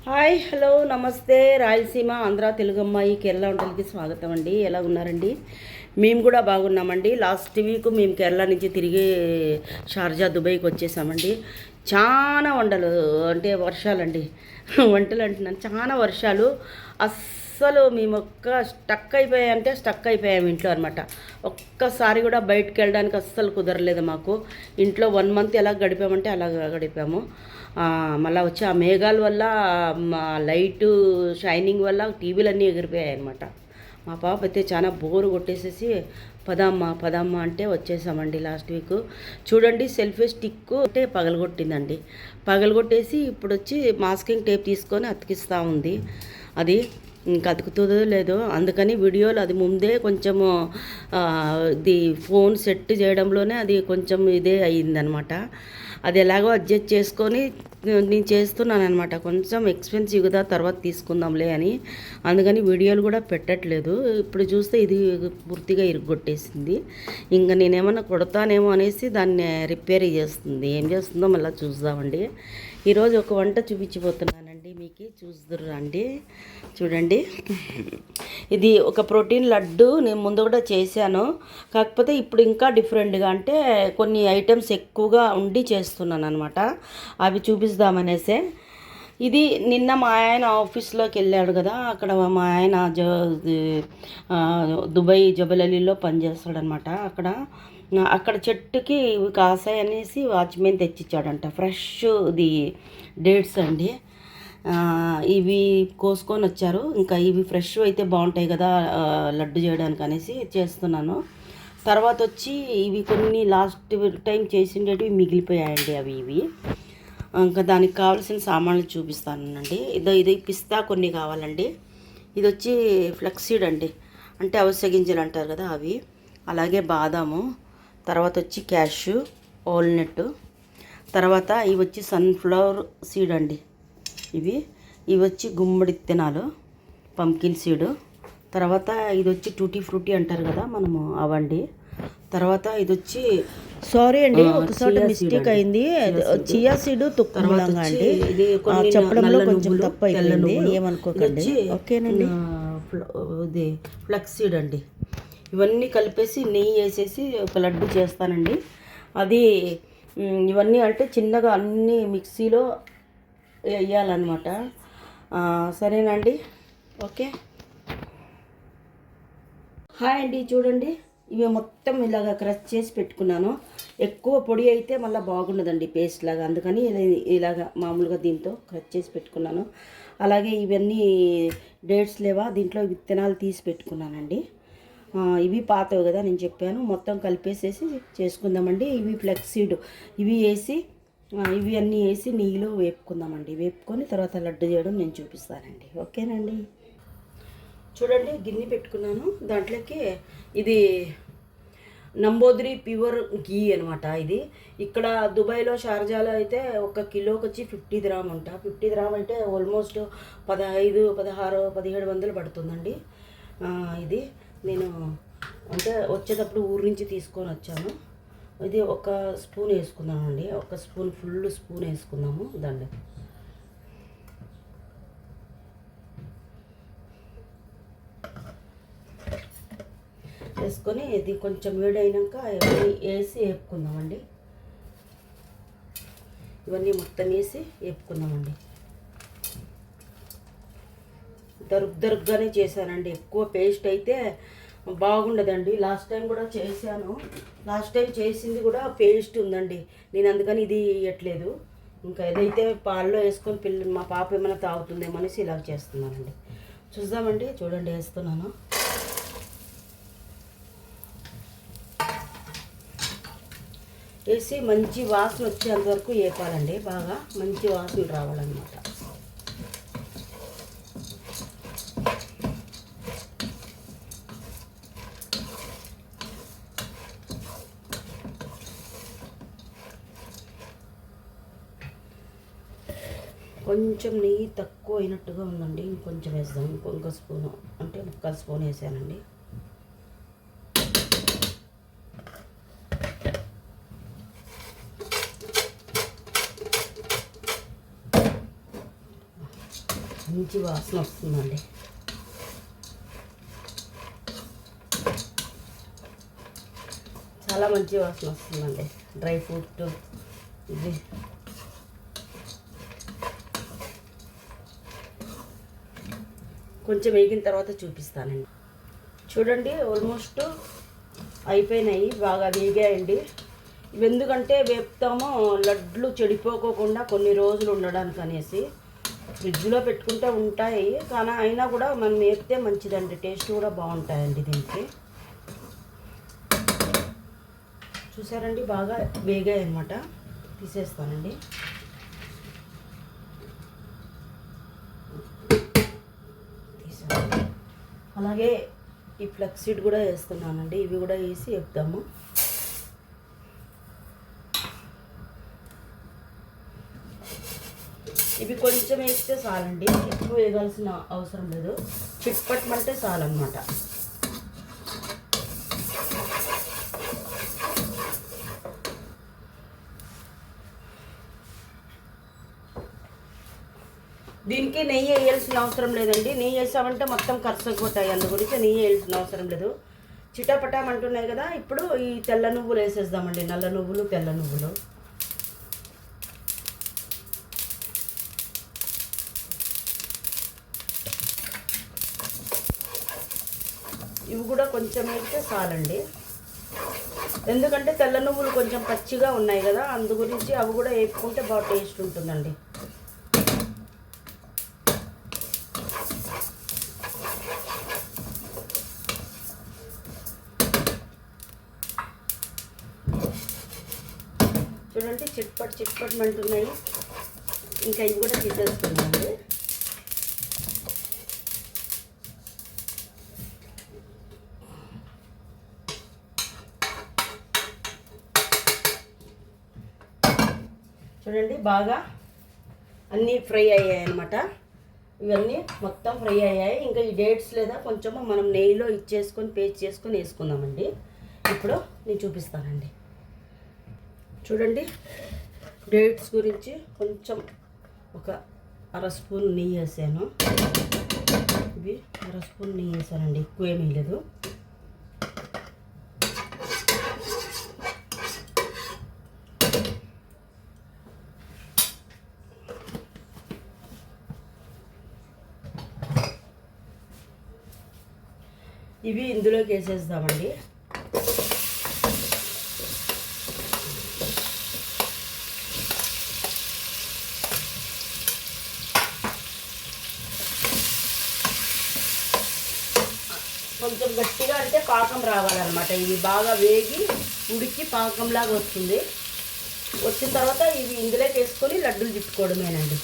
Hi hello నమస్తే రాయలసీమ ఆంధ్ర తెలుగు అమ్మాయి కేరళ వంటలకి స్వాగతం అండి. ఎలా ఉన్నారండి? మేము కూడా బాగున్నామండి. లాస్ట్ వీక్ మేము కేరళ నుంచి తిరిగి షార్జా దుబాయ్కి వచ్చేసామండి. చాలా వంటలు అంటే వర్షాలండి వంటలు అంటున్నాను, చాలా వర్షాలు. అస్సలు మేము స్టక్ అయిపోయాము ఇంట్లో అనమాట. ఒక్కసారి కూడా బయటకు వెళ్ళడానికి అస్సలు కుదరలేదు మాకు. ఇంట్లో 1 మంత్ ఎలా గడిపామంటే అలా గడిపాము. మళ్ళీ వచ్చి ఆ మేఘాల వల్ల లైటు షైనింగ్ వల్ల టీవీలన్నీ ఎగిరిపోయాయి అనమాట. మా పాప అయితే చాలా బోరు కొట్టేసేసి పదమ్మ అంటే వచ్చేసామండి లాస్ట్ వీక్. చూడండి, సెల్ఫీ స్టిక్ అంటే పగలగొట్టేసి ఇప్పుడు వచ్చి మాస్కింగ్ టేప్ తీసుకొని అతికిస్తూ ఉంది. అది ఇంకా అతుకుతుందో లేదో, అందుకని వీడియోలు అది ముందే కొంచెము ఇది ఫోన్ సెట్ చేయడంలోనే అది కొంచెం ఇదే అయ్యిందనమాట. అది ఎలాగో అడ్జస్ట్ చేసుకొని నేను చేస్తున్నాను అనమాట. కొంచెం ఎక్స్పెన్సివ్ కదా, తర్వాత తీసుకుందాంలే అని. అందుకని వీడియోలు కూడా పెట్టట్లేదు. ఇప్పుడు చూస్తే ఇది పూర్తిగా ఇరుగ్గొట్టేసింది. ఇంకా నేనేమన్నా కొడతానేమో అనేసి దాన్ని రిపేర్ చేస్తుంది. ఏం చేస్తుందో మళ్ళీ చూద్దామండి. ఈరోజు ఒక వంట చూపించిపోతున్నానండి మీకు, చూస్తుర్రా అండి. చూడండి, ఇది ఒక ప్రోటీన్ లడ్డు. నేను ముందు కూడా చేశాను, కాకపోతే ఇప్పుడు ఇంకా డిఫరెంట్గా అంటే కొన్ని ఐటమ్స్ ఎక్కువగా ఉండి చేస్తున్నాను అనమాట. అవి చూపిస్తామనేసే. ఇది నిన్న మా ఆయన ఆఫీస్లోకి వెళ్ళాడు కదా, అక్కడ మా ఆయన దుబాయ్ జబల్ పనిచేస్తాడనమాట. అక్కడ చెట్టుకి ఇవి కాసాయి అనేసి వాచ్మెన్ తెచ్చిచ్చాడంట. ఫ్రెష్ ఇది డేట్స్ అండి. ఇవి కోసుకొని వచ్చారు. ఇంకా ఇవి ఫ్రెష్ అయితే బాగుంటాయి కదా లడ్డు చేయడానికి అనేసి చేస్తున్నాను. తర్వాత వచ్చి ఇవి కొన్ని లాస్ట్ టైం చేసిండేవి మిగిలిపోయాయండి. ఇవి ఇంకా దానికి కావాల్సిన సామాన్లు చూపిస్తానండి. ఇది పిస్తా కొన్ని కావాలండి. ఇది వచ్చి ఫ్లక్సీడ్ అండి, అంటే అవిసె గింజలు అంటారు కదా అవి. అలాగే బాదాము, తర్వాత వచ్చి క్యాషు, వాల్నట్, తర్వాత ఇవి వచ్చి సన్ఫ్లవర్ సీడ్ అండి. ఇవి వచ్చి గుమ్మడి విత్తనాలు, పంకిన్ సీడు. తర్వాత ఇది వచ్చి టూటీ ఫ్రూటీ అంటారు కదా మనము, అవండి. తర్వాత ఇది వచ్చి సారీ అండి, ఒకసారి మిస్టేక్ అయింది. చియా సీడ్ తొక్కుములంగా అండి, ఇది చెప్పడంలో కొంచెం తప్పు అయిపోయింది, ఏమనుకోకండి. ఓకేనండి. ఇది ఫ్లక్స్ సీడ్ అండి. ఇవన్నీ కలిపేసి నెయ్యి వేసేసి ఒక లడ్డు చేస్తానండి. అది ఇవన్నీ అంటే చిన్నగా అన్నీ మిక్సీలో వేయాలన్నమాట. సరేనండి, ఓకే. హాయ్ అండి, చూడండి, ఇవి మొత్తం ఇలాగ క్రష్ చేసి పెట్టుకున్నాను. ఎక్కువ పొడి అయితే మళ్ళీ బాగుండదండి పేస్ట్ లాగా, అందుకని ఇలాగ మామూలుగా దీంతో క్రష్ చేసి పెట్టుకున్నాను. అలాగే ఇవన్నీ డేట్స్ లేవా, దీంట్లో విత్తనాలు తీసి పెట్టుకున్నానండి. ఇవి పాతవి కదా నేను చెప్పాను, మొత్తం కలిపేసేసి చేసుకుందామండి. ఇవి ఫ్లెక్సీడ్, ఇవి వేసి ఇవి అన్నీ వేసి నెయ్యిలో వేపుకుందామండి. వేపుకొని తర్వాత లడ్డు చేయడం నేను చూపిస్తానండి. ఓకేనండి. చూడండి, గిన్నె పెట్టుకున్నాను. దాంట్లోకి ఇది నంబోద్రి ప్యూర్ గీ అనమాట. ఇది ఇక్కడ దుబాయ్లో షార్జాలో అయితే 1 కిలోకి వచ్చి 50 గ్రామ్ అంట. 50 గ్రామ్ అంటే ఆల్మోస్ట్ 15, 16, 1700 పడుతుందండి. ఇది నేను అంటే వచ్చేటప్పుడు ఊరి నుంచి తీసుకొని వచ్చాను. ఇది 1 స్పూన్ వేసుకుందామండి. 1 స్పూన్, ఫుల్ స్పూన్ వేసుకుందాము దాన్ని. వేసుకొని ఇది కొంచెం వేడైనాక ఇవన్నీ వేసి వేపుకుందామండి. ఇవన్నీ మొత్తం వేసి వేపుకుందామండి. దరుగ్గానే చేశానండి, ఎక్కువ పేస్ట్ అయితే బాగుండదండి. లాస్ట్ టైం కూడా చేశాను, లాస్ట్ టైం చేసింది కూడా పేస్ట్ ఉందండి. నేను అందుకని ఇది ఇవ్వట్లేదు. ఇంకా ఏదైతే పాల్లో వేసుకొని మా పాప ఏమైనా తాగుతుందేమో అనేసి ఇలా చేస్తున్నానండి. చూద్దామండి. చూడండి, వేస్తున్నాను. వేసి మంచి వాసన వచ్చేంత వరకు వేపాలండి. బాగా మంచి వాసన రావాలన్నమాట. కొంచెం నెయ్యి తక్కువ అయినట్టుగా ఉందండి, ఇంకొంచెం వేద్దాం. ఇంకొక స్పూను అంటే 1/4 స్పూన్ వేసానండి. మంచి వాసన వస్తుందండి. చాలా మంచి వాసన వస్తుందండి డ్రై ఫ్రూట్ ఇది. కొంచెం వేగిన తర్వాత చూపిస్తానండి. చూడండి ఆల్మోస్ట్ అయిపోయినాయి, బాగా వేగాయండి. ఇవి ఎందుకంటే వేపుతామో లడ్లు చెడిపోకోకుండా కొన్ని రోజులు ఉండడానికి అనేసి ఫ్రిడ్జ్లో పెట్టుకుంటే ఉంటాయి, కానీ అయినా కూడా మనం వేపితే మంచిదండి, టేస్ట్ కూడా బాగుంటాయండి దీనికి. చూసారండి బాగా వేగాయి అన్నమాట. తీసేస్తానండి. అలాగే ఈ ఫ్లక్స్ సీడ్ కూడా వేస్తున్నానండి. ఇవి కూడా వేసి వేపుతాము. ఇవి కొంచెం వేస్తే చాలండి, ఎక్కువ వేయాల్సిన అవసరం లేదు. చిట్పట్టమంటే చాలన్నమాట. దీనికి నెయ్యి వేయాల్సిన అవసరం లేదండి. నెయ్యి వేసామంటే మొత్తం కరసకపోతాయి, అందు గురించి నెయ్యి వేయాల్సిన అవసరం లేదు. చిటాపటాం అంటున్నాయి కదా. ఇప్పుడు ఈ తెల్ల నువ్వులు వేసేద్దామండి, నల్ల నువ్వులు, తెల్ల నువ్వులు. ఇవి కూడా కొంచెం వేస్తే చాలండి, ఎందుకంటే తెల్ల నువ్వులు కొంచెం పచ్చిగా ఉన్నాయి కదా, అందు గురించి అవి కూడా వేపుకుంటే బాగా టేస్ట్ ఉంటుందండి. చూడండి చిట్పట్ మంటున్నాయి. ఇంకా ఇవి కూడా తీసేస్తున్నామండి. చూడండి బాగా అన్నీ ఫ్రై అయ్యాయి అన్నమాట. ఇవన్నీ మొత్తం ఫ్రై అయ్యాయి. ఇంకా ఈ డేట్స్ లేదా కొంచెము మనం నెయ్యిలో ఇచ్చేసుకొని పేస్ట్ చేసుకొని వేసుకుందామండి. ఇప్పుడు నేను చూపిస్తానండి. చూడండి డేట్స్ గురించి కొంచెం ఒక అర స్పూన్ నెయ్యి వేసాను. ఇవి అర స్పూన్ నెయ్యి వేసానండి, ఎక్కువ ఏమీ లేదు. ఇవి ఇందులోకి వేసేద్దామండి. కొంచెం గట్టిగా అంటే పాకం రావాలన్నమాట. ఇవి బాగా వేగి ఉడికి పాకంలాగా వస్తుంది. వచ్చిన తర్వాత ఇవి ఇందులోకి వేసుకొని లడ్డూలు చుట్టుకోవడమేనండి.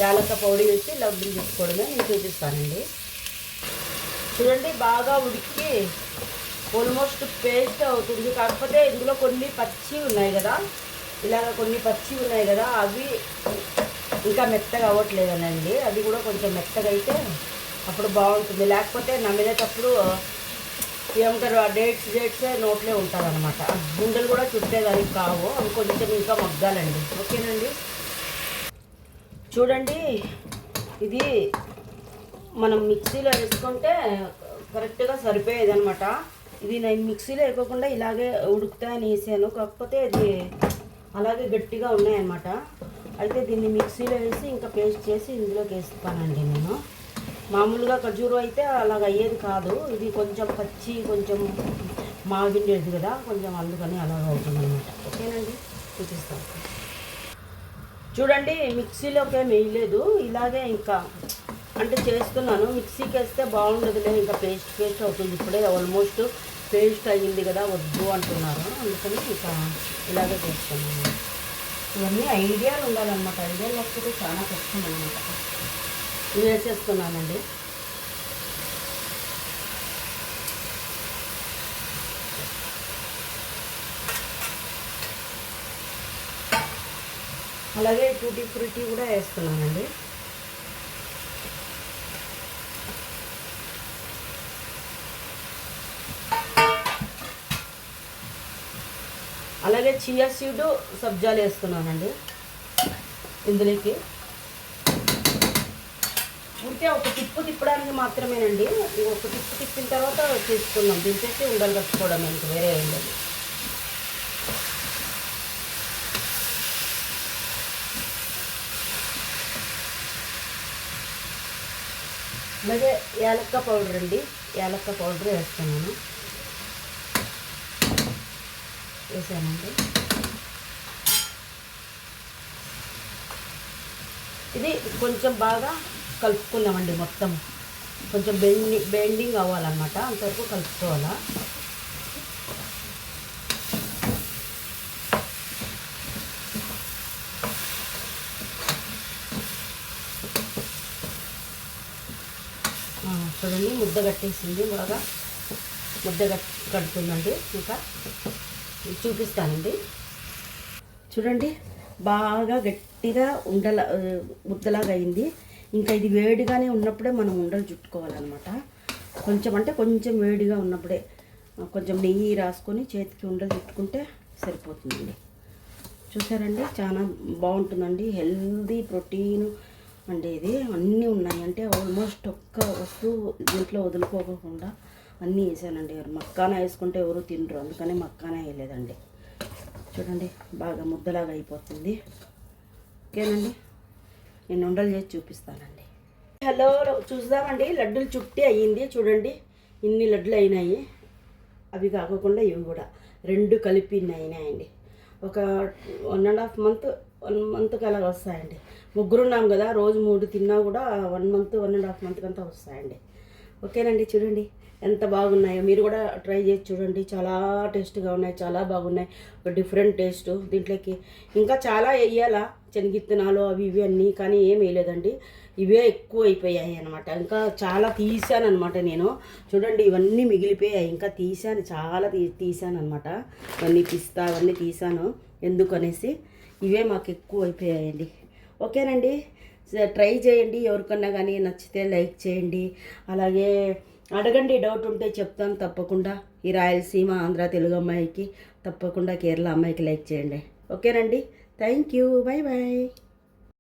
యాలక్క పౌడర్ వేసి లడ్డూలు చుట్టుకోవడమే నేను చూపిస్తానండి. చూడండి బాగా ఉడికి ఆల్మోస్ట్ పేస్ట్ అవుతుంది. కాకపోతే ఇందులో కొన్ని పచ్చి ఉన్నాయి కదా, ఇలాగ కొన్ని పచ్చి ఉన్నాయి కదా, అవి ఇంకా మెత్తగా అవ్వట్లేదనండి. అది కూడా కొంచెం మెత్తగా అయితే అప్పుడు బాగుంటుంది. లేకపోతే నమిలేటప్పుడు ఏమంటారు ఆ డేట్స్ నోట్లే ఉంటుంది అనమాట. గుండెలు కూడా చుట్టేదానికి కావు, అవి కొంచెం ఇంకా మగ్గాలండి. ఓకేనండి. చూడండి ఇది మనం మిక్సీలో వేసుకుంటే కరెక్ట్గా సరిపోయేది అనమాట. ఇది నేను మిక్సీలో వేయకుండా ఇలాగే ఉడుకుతాయని వేసాను, కాకపోతే ఇది అలాగే గట్టిగా ఉన్నాయన్నమాట. అయితే దీన్ని మిక్సీలో వేసి ఇంకా పేస్ట్ చేసి ఇందులోకి వేస్తానండి నేను. మామూలుగా ఖర్జూరం అయితే అలాగ అయ్యేది కాదు, ఇది కొంచెం పచ్చి కొంచెం మాగిండేది కదా, కొంచెం అందుకని అలాగ అవుతుంది అనమాట. ఓకేనండి, చూపిస్తాను. చూడండి మిక్సీలోకి ఏమి వేయలేదు, ఇలాగే ఇంకా అంటే చేస్తున్నాను. మిక్సీకి వేస్తే బాగుండదులే, ఇంకా పేస్ట్ అవుతుంది. ఇప్పుడే ఆల్మోస్ట్ పేస్ట్ అయ్యింది కదా, వద్దు అంటున్నారు, అందుకని ఇంకా ఇలాగే చేస్తున్నాను. ఇవన్నీ ఐడియాలు ఉండాలన్నమాట, ఐడియాలు లేకపోతే చాలా కష్టం అనమాట. ఇవి వేసేస్తున్నానండి. అలాగే టూటీ ఫ్రూటీ కూడా వేస్తున్నానండి. అలాగే చియా సీడ్ సబ్జాలు వేస్తున్నానండి ఇందులోకి. ఊరికే ఒక తిప్పు తిప్పడానికి మాత్రమేనండి. ఒక తిప్పు తిప్పిన తర్వాత తీసుకుందాం, దించేసి ఉండలు కట్టుకోవడం, ఇంక వేరే ఏం లేదు. అలాగే యాలక్క పౌడర్ అండి, యాలక్క పౌడర్ వేస్తున్నాను, వేసానండి. ఇది కొంచెం బాగా కలుపుకుందామండి, మొత్తం కొంచెం బెండింగ్ అవ్వాలన్నమాట, అంతవరకు కలుపుకోవాలా. చూడండి ముద్ద కట్టేసింది, బాగా ముద్ద కడుతుందండి. ఇంకా చూపిస్తానండి. చూడండి బాగా గట్టిగా ముద్దలాగా అయింది. ఇంకా ఇది వేడిగానే ఉన్నప్పుడే మనం ఉండలు చుట్టుకోవాలన్నమాట. కొంచెం అంటే కొంచెం వేడిగా ఉన్నప్పుడే కొంచెం నెయ్యి రాసుకొని చేతికి ఉండలు చుట్టుకుంటే సరిపోతుందండి. చూసారండి, చాలా బాగుంటుందండి, హెల్దీ ప్రోటీన్ అండి. ఇది అన్నీ ఉన్నాయి, అంటే ఆల్మోస్ట్ ఒక్క వస్తువు దీంట్లో వదులుకోకుండా అన్నీ వేసానండి. మక్కానా వేసుకుంటే ఎవరు తినరు, అందుకని మక్కానా వేయలేదండి. చూడండి బాగా ముద్దలాగా అయిపోతుంది. ఓకేనండి, నేను ఉండలు చేసి చూపిస్తానండి. హలో, చూద్దామండి. లడ్డూలు చుట్టి అయ్యింది చూడండి, ఇన్ని లడ్డులు అయినాయి. అవి కాకుండా ఇవి కూడా 2 కలిపి అయినాయండి. ఒక 1.5 మంత్ 1 మంత్కి అలా వస్తాయండి. ముగ్గురున్నాం కదా, రోజు 3 తిన్నా కూడా 1 మంత్ 1.5 మంత్కి అంతా వస్తాయండి. ఓకేనండి, చూడండి ఎంత బాగున్నాయో. మీరు కూడా ట్రై చేసి చూడండి, చాలా టేస్ట్గా ఉన్నాయి, చాలా బాగున్నాయి. ఒక డిఫరెంట్ టేస్ట్. దీంట్లోకి ఇంకా చాలా వేయాలా, శనగిత్తనాలు అవి ఇవి అన్నీ, కానీ ఏం వేయలేదండి. ఇవే ఎక్కువ అయిపోయాయి అనమాట. ఇంకా చాలా తీసాను అనమాట నేను. చూడండి ఇవన్నీ మిగిలిపోయాయి, ఇంకా తీసాను, చాలా తీసాను అనమాట. ఇవన్నీ పిస్తా అవన్నీ తీసాను, ఎందుకనేసి ఇవే మాకు ఎక్కువ అయిపోయాయండి. ఓకేనండి, ట్రై చేయండి. ఎవరికన్నా కానీ నచ్చితే లైక్ చేయండి. అలాగే అడగండి, డౌట్ ఉంటే చెప్తాను తప్పకుండా. ఈ రాయలసీమ ఆంధ్ర తెలుగు అమ్మాయికి, తప్పకుండా కేరళ అమ్మాయికి లైక్ చేయండి. ఓకేనండి, థ్యాంక్ యూ, బాయ్ బాయ్.